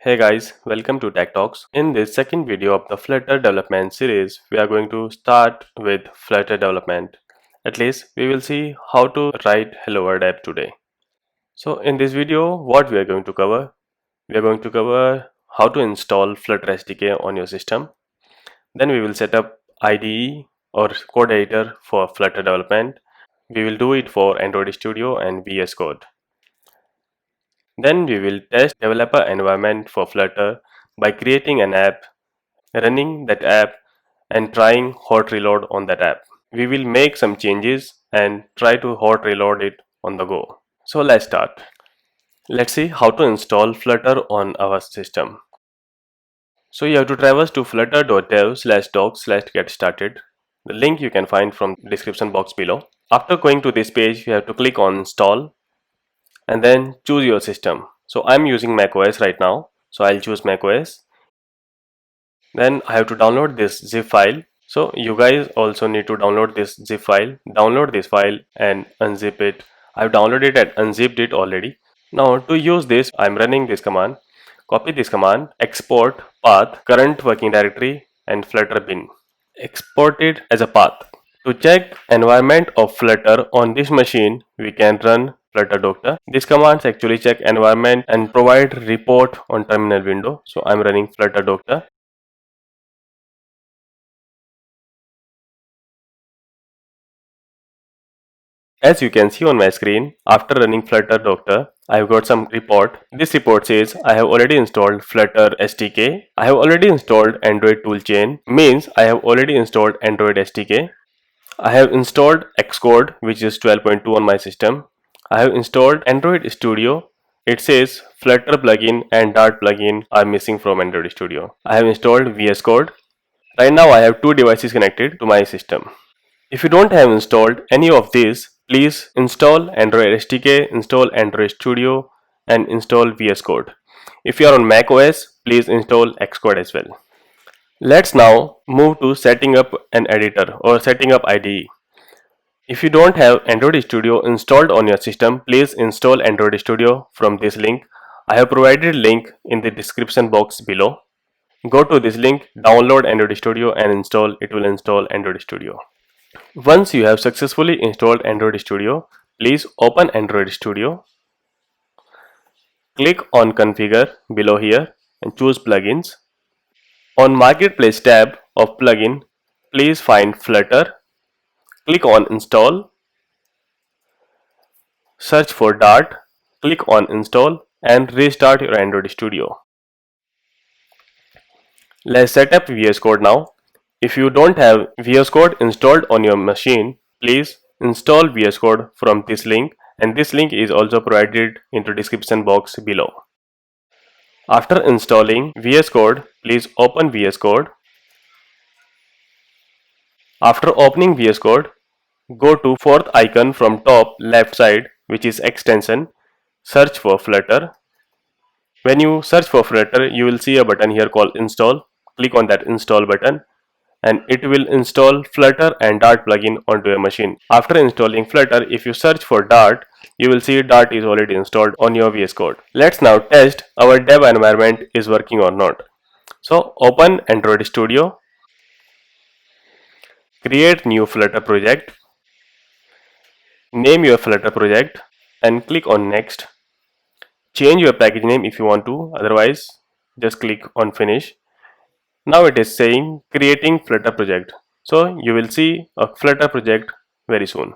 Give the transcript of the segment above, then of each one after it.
Hey guys, welcome to Tech Talks. In this second video of the Flutter development series, we are going to start with Flutter development. At least we will see how to write Hello World app today. So in this video, what we are going to cover? We are going to cover how to install Flutter SDK on your system. Then we will set up IDE or code editor for Flutter development. We will do it for Android Studio and VS Code. Then we will test developer environment for Flutter by creating an app, running that app and trying hot reload on that app. We will make some changes and try to hot reload it on the go. So let's start. Let's see how to install Flutter on our system. So you have to traverse to flutter.dev/docs/get started. The link you can find from description box below. After going to this page, you have to click on install and then choose your system. So I'm using macOS right now, so I'll choose macOS. Then I have to download this zip file. So you guys also need to download this zip file. Download this file and unzip it. I've downloaded it and unzipped it already. Now to use this, I'm running this command. Copy this command, export path, current working directory and Flutter bin. Export it as a path. To check environment of Flutter on this machine, we can run Flutter Doctor. These commands actually check environment and provide report on terminal window. So I'm running Flutter Doctor. As you can see on my screen, after running Flutter Doctor, I have got some report. This report says I have already installed Flutter SDK. I have already installed Android Toolchain, means I have already installed Android SDK. I have installed Xcode, which is 12.2 on my system. I have installed Android Studio. It says Flutter plugin and Dart plugin are missing from Android Studio. I have installed VS Code. Right now I have two devices connected to my system. If you don't have installed any of these, please install Android SDK, install Android Studio and install VS Code. If you are on Mac OS, please install Xcode as well. Let's now move to setting up an editor or setting up IDE. If you don't have Android Studio installed on your system, please install Android Studio from this link. I have provided link in the description box below. Go to this link, download Android Studio and install. It will install Android Studio. Once you have successfully installed Android Studio, please open Android Studio. Click on Configure below here and choose Plugins. On Marketplace tab of Plugin, please find Flutter. Click on Install. Search for Dart. Click on Install and restart your Android Studio. Let's set up VS Code now. If you don't have VS Code installed on your machine, please install VS Code from this link, and this link is also provided in the description box below. After installing VS Code, please open VS Code. After opening VS Code, go to fourth icon from top left side, which is extension. Search for Flutter. When you search for Flutter, you will see a button here called install. Click on that install button and it will install Flutter and Dart plugin onto your machine. After installing Flutter, if you search for Dart, you will see Dart is already installed on your VS Code. Let's now test our dev environment is working or not. So open Android Studio, create new Flutter project, name your Flutter project and click on next. Change your package name if you want to, otherwise just click on finish. Now it is saying creating Flutter project. So you will see a Flutter project very soon.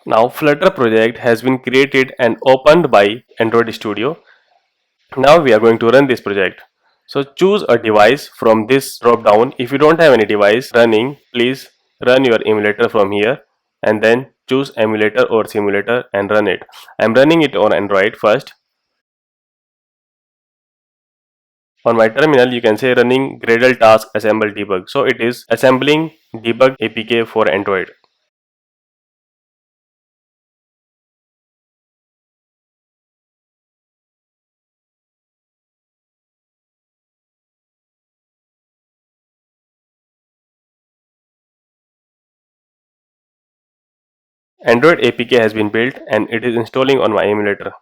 Now Flutter project has been created and opened by Android Studio. Now we are going to run this project. So choose a device from this drop down. If you don't have any device running, please run your emulator from here and then choose emulator or simulator and run it. I'm running it on Android first. On my terminal, you can say running Gradle task assemble debug. So it is assembling debug APK for Android. Android APK has been built and it is installing on my emulator.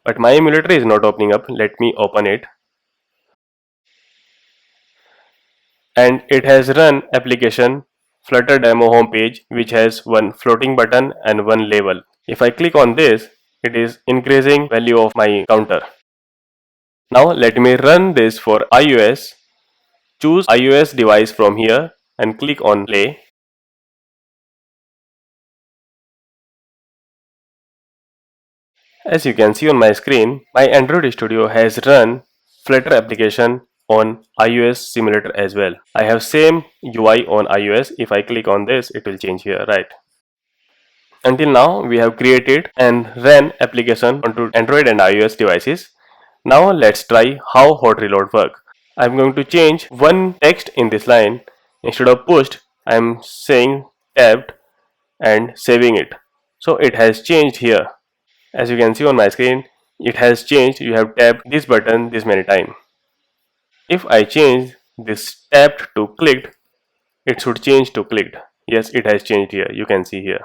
But my emulator is not opening up. Let me open it. And it has run application Flutter demo homepage, which has one floating button and one label. If I click on this, it is increasing value of my counter. Now let me run this for iOS. Choose iOS device from here and click on play. As you can see on my screen, my Android Studio has run Flutter application on iOS simulator as well. I have same UI on iOS. If I click on this, it will change here, right? Until now, we have created and ran application onto Android and iOS devices. Now let's try how hot reload work. I'm going to change one text in this line. Instead of pushed, I'm saying tabbed and saving it. So it has changed here. As you can see on my screen, it has changed. You have tapped this button this many times. If I change this tapped to clicked, it should change to clicked. Yes, it has changed here. You can see here.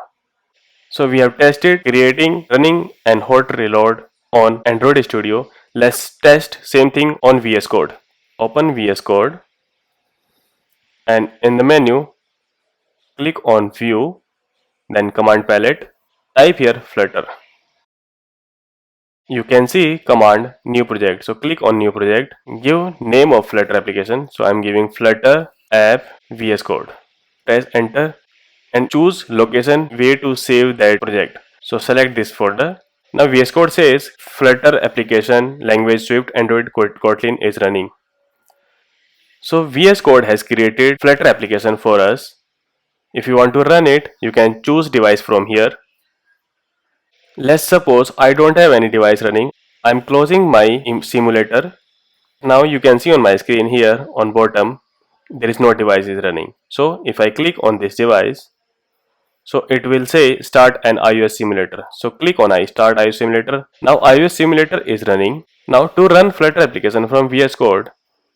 So we have tested creating, running and hot reload on Android Studio. Let's test same thing on VS Code. Open VS Code and in the menu click on View, then Command Palette, type here Flutter. You can see command new project. So click on new project, give name of Flutter application. So I'm giving Flutter app VS Code. Press enter and choose location where to save that project. So select this folder. Now VS Code says Flutter application language Swift Android Kotlin is running. So VS Code has created Flutter application for us. If you want to run it, you can choose device from here. Let's suppose I don't have any device running. I'm closing my simulator. Now you can see on my screen here on bottom, there is no device is running. So if I click on this device, so it will say start an iOS simulator. So click on I start iOS simulator. Now iOS simulator is running. Now to run Flutter application from VS Code,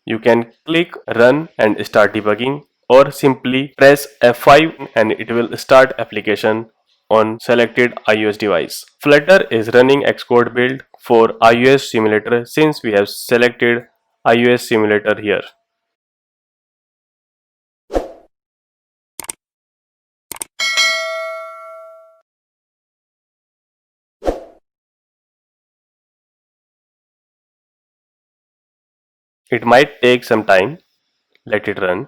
you can click run and start debugging, or simply press F5 and it will start application on selected iOS device. Flutter is running Xcode build for iOS simulator since we have selected iOS simulator here. It might take some time. Let it run.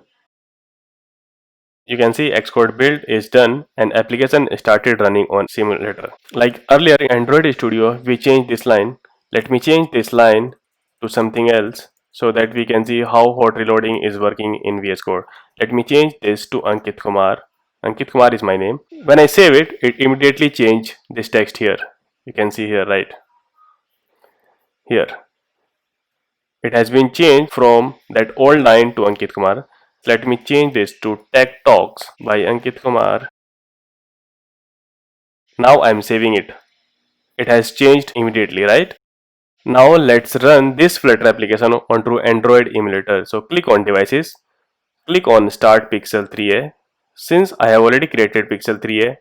You can see Xcode build is done and application started running on simulator. Like earlier in Android Studio, we changed this line. Let me change this line to something else so that we can see how hot reloading is working in VS Code. Let me change this to Ankit Kumar. Ankit Kumar is my name. When I save it, it immediately changed this text here. You can see here, right? Here. It has been changed from that old line to Ankit Kumar. Let me change this to Tech Talks by Ankit Kumar. Now I am saving it. It has changed immediately, right? Now let's run this Flutter application onto Android emulator. So click on devices, click on start Pixel 3a. Since I have already created Pixel 3a,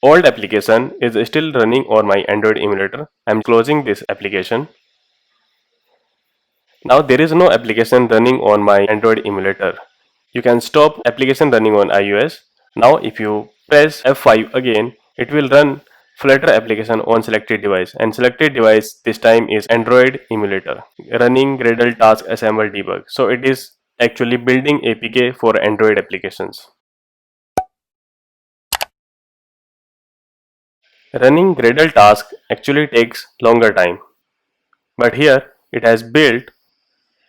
old application is still running on my Android emulator. I am closing this application. Now there is no application running on my Android emulator. You can stop application running on iOS. Now if you press F5 again, it will run Flutter application on selected device, and selected device this time is Android emulator running Gradle task assemble debug. So it is actually building APK for Android applications. Running Gradle task actually takes longer time, but here it has built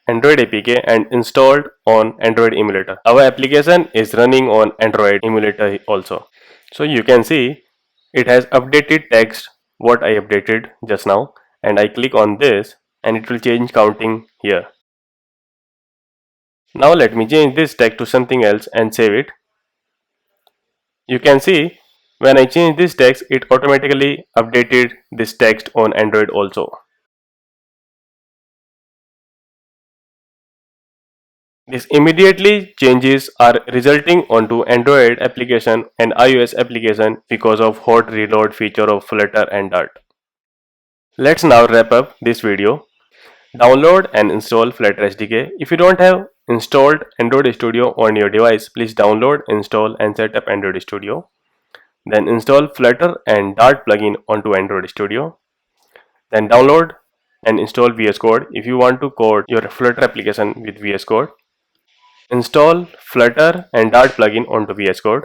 Android APK and installed on Android emulator. Our application is running on Android emulator also. So you can see it has updated text what I updated just now, and I click on this and it will change counting here. Now let me change this text to something else and save it. You can see when I change this text, it automatically updated this text on Android also. This immediately changes are resulting onto Android application and iOS application because of hot reload feature of Flutter and Dart. Let's now wrap up this video. Download and install Flutter SDK. If you don't have installed Android Studio on your device, please download, install and set up Android Studio. Then install Flutter and Dart plugin onto Android Studio. Then download and install VS Code if you want to code your Flutter application with VS Code. Install Flutter and Dart plugin onto VS Code.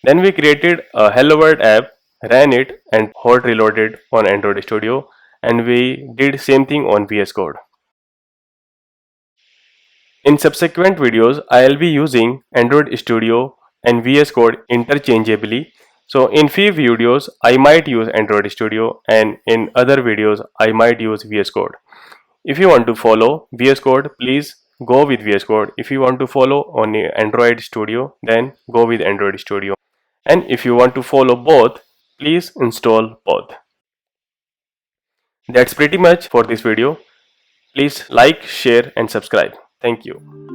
Then we created a Hello World app, ran it and hot reloaded on Android Studio, and we did same thing on VS Code. In subsequent videos, I'll be using Android Studio and VS Code interchangeably. So in few videos, I might use Android Studio and in other videos, I might use VS Code. If you want to follow VS Code, please go with VS Code. If you want to follow on Android Studio, then go with Android Studio. And if you want to follow both, please install both. That's pretty much for this video. Please like, share and subscribe. Thank you.